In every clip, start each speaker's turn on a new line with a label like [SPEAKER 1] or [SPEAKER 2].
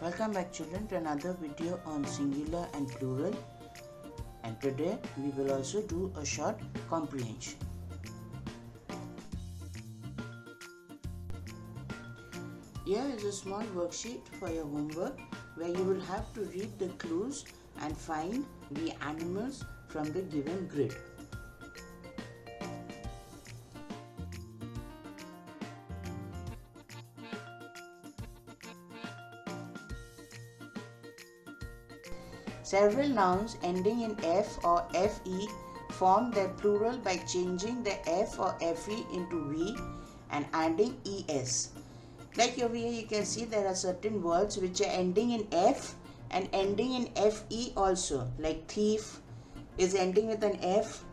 [SPEAKER 1] Welcome back children to another video on singular and plural, and today we will also do a short comprehension. Here is a small worksheet for your homework where you will have to read the clues and find the animals from the given grid. Several nouns ending in F or FE form their plural by changing the F or FE into V and adding ES. Like over here you can see there are certain words which are ending in F and ending in FE also, like thief is ending with an F,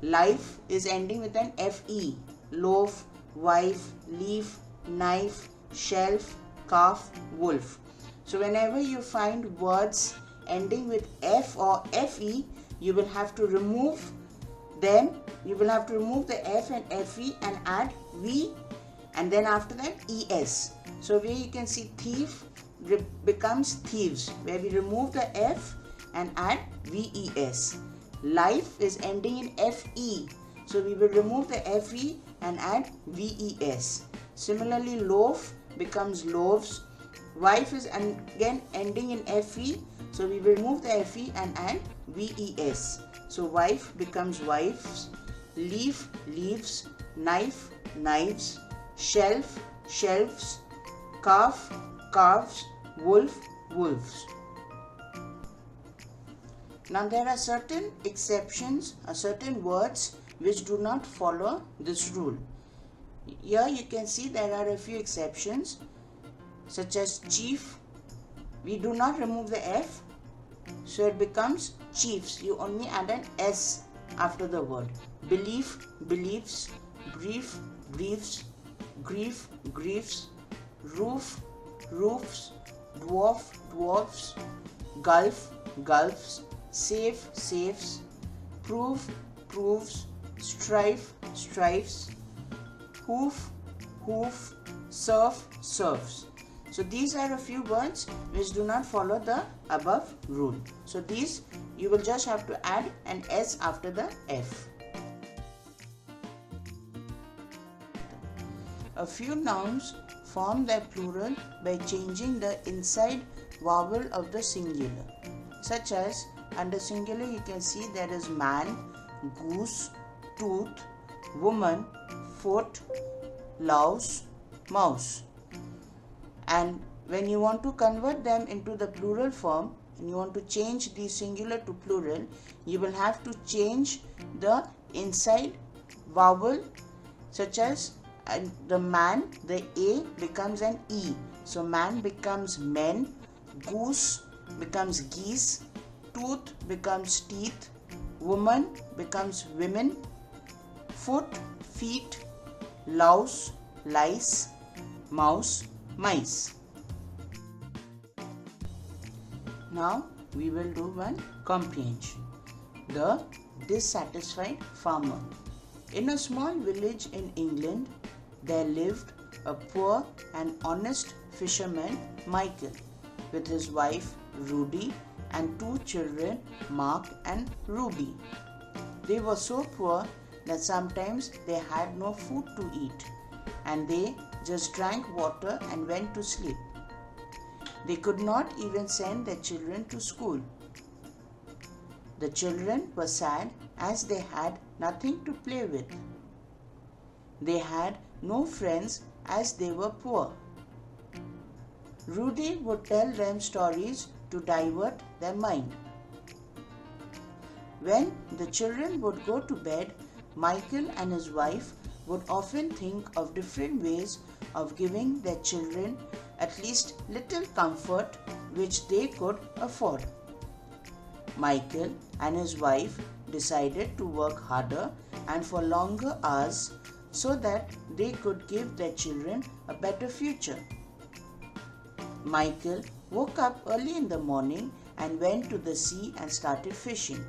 [SPEAKER 1] life is ending with an FE, loaf, wife, leaf, knife, shelf, calf, wolf. So whenever you find words ending with F or FE, you will have to remove them. You will have to remove the F and FE and add V, and then after that ES. So where you can see thief becomes thieves, where we remove the F and add VES. Life is ending in FE, so we will remove the FE and add VES. Similarly, loaf becomes loaves. Wife is again ending in FE, so we will remove the FE and add VES. So wife becomes wives, leaf, leaves, knife, knives, shelf, shelves, calf, calves, wolf, wolves. Now there are certain exceptions or certain words which do not follow this rule. Here you can see there are a few exceptions, such as chief. We do not remove the F, so it becomes chiefs. You only add an S after the word. Belief, beliefs, brief, briefs, grief, griefs, roof, roofs, dwarf, dwarfs, gulf, gulfs, safe, safes, prove, proves, strife, strifes, hoof, hoof, serve, serves. So these are a few words which do not follow the above rule. So these you will just have to add an S after the F. A few nouns form their plural by changing the inside vowel of the singular. Such as under singular you can see there is man, goose, tooth, woman, foot, louse, mouse. And when you want to convert them into the plural form and you want to change the singular to plural, you will have to change the inside vowel, such as the man, the A becomes an E. So man becomes men, goose becomes geese, tooth becomes teeth, woman becomes women, foot, feet, louse, lice, mouse, mice. Now we will do one comprehension. The dissatisfied farmer. In a small village in England, there lived a poor and honest fisherman, Michael, with his wife Rudy and two children, Mark and Ruby. They were so poor that sometimes they had no food to eat, and they just drank water and went to sleep. They could not even send their children to school. The children were sad as they had nothing to play with. They had no friends as they were poor. Rudy would tell them stories to divert their mind. When the children would go to bed, Michael and his wife would often think of different ways of giving their children at least little comfort which they could afford. Michael and his wife decided to work harder and for longer hours so that they could give their children a better future. Michael woke up early in the morning and went to the sea and started fishing.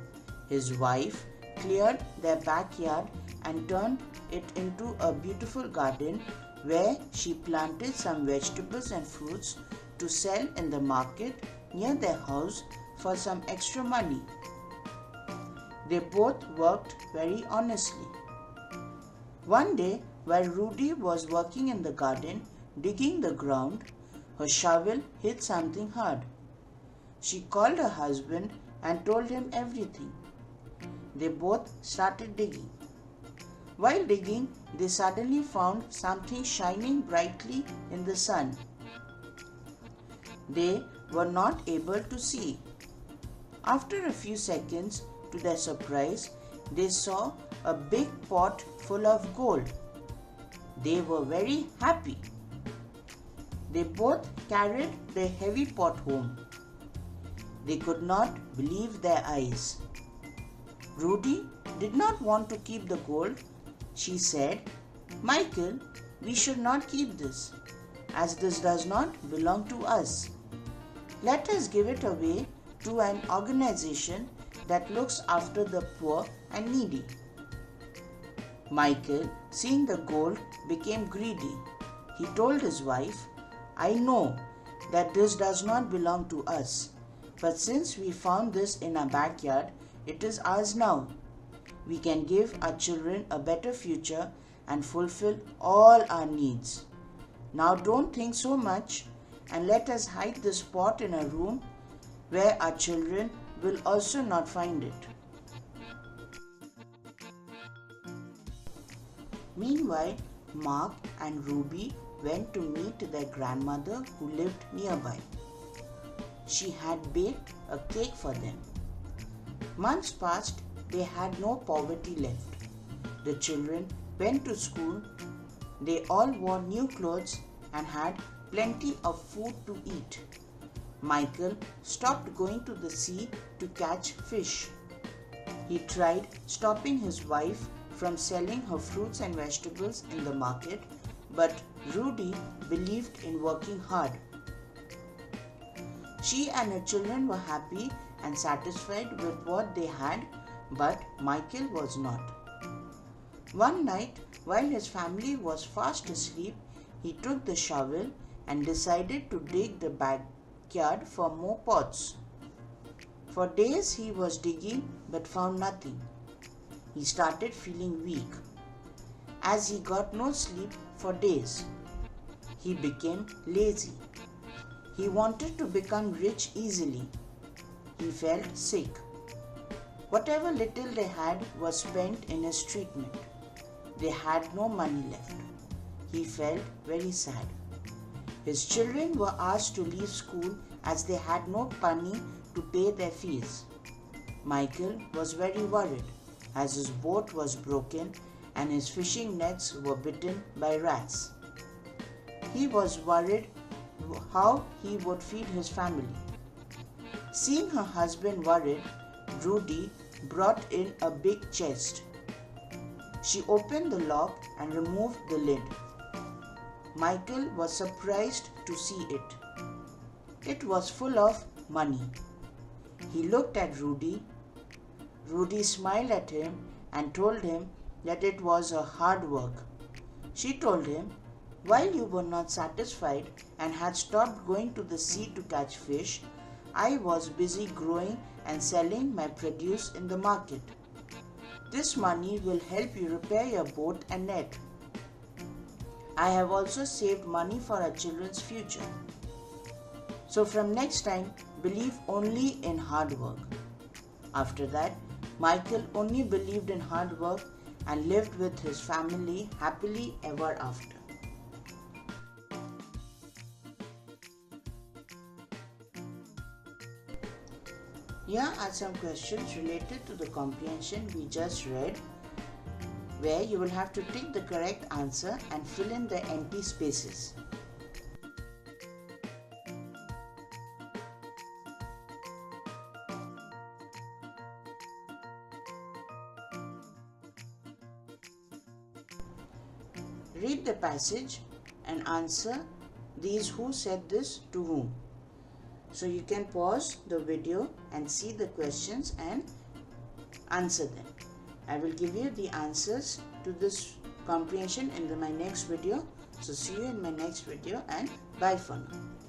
[SPEAKER 1] His wife cleared their backyard and turned it into a beautiful garden where she planted some vegetables and fruits to sell in the market near their house for some extra money. They both worked very honestly. One day, while Rudy was working in the garden, digging the ground, her shovel hit something hard. She called her husband and told him everything. They both started digging. While digging, they suddenly found something shining brightly in the sun. They were not able to see. After a few seconds, to their surprise, they saw a big pot full of gold. They were very happy. They both carried the heavy pot home. They could not believe their eyes. Rudy did not want to keep the gold. She said, "Michael, we should not keep this, as this does not belong to us. Let us give it away to an organization that looks after the poor and needy." Michael, seeing the gold, became greedy. He told his wife, "I know that this does not belong to us, but since we found this in our backyard, it is ours now. We can give our children a better future and fulfill all our needs. Now don't think so much and let us hide this pot in a room where our children will also not find it." Meanwhile, Mark and Ruby went to meet their grandmother who lived nearby. She had baked a cake for them. Months passed, they had no poverty left. The children went to school. They all wore new clothes and had plenty of food to eat. Michael stopped going to the sea to catch fish. He tried stopping his wife from selling her fruits and vegetables in the market, but Rudy believed in working hard. She and her children were happy and satisfied with what they had, but Michael was not. One night, while his family was fast asleep, he took the shovel and decided to dig the backyard for more pots. For days he was digging but found nothing. He started feeling weak. As he got no sleep for days, he became lazy. He wanted to become rich easily. He felt sick. Whatever little they had was spent in his treatment. They had no money left. He felt very sad. His children were asked to leave school as they had no money to pay their fees. Michael was very worried as his boat was broken and his fishing nets were bitten by rats. He was worried how he would feed his family. Seeing her husband worried, Rudy brought in a big chest. She opened the lock and removed the lid. Michael was surprised to see it. It was full of money. He looked at Rudy. Rudy smiled at him and told him that it was her hard work. She told him, "While you were not satisfied and had stopped going to the sea to catch fish, I was busy growing and selling my produce in the market. This money will help you repair your boat and net. I have also saved money for our children's future. So from next time, believe only in hard work." After that, Michael only believed in hard work and lived with his family happily ever after. Here are some questions related to the comprehension we just read, where you will have to tick the correct answer and fill in the empty spaces. Read the passage and answer these who said this to whom. So you can pause the video and see the questions and answer them. I will give you the answers to this comprehension in my next video. So see you in my next video and bye for now.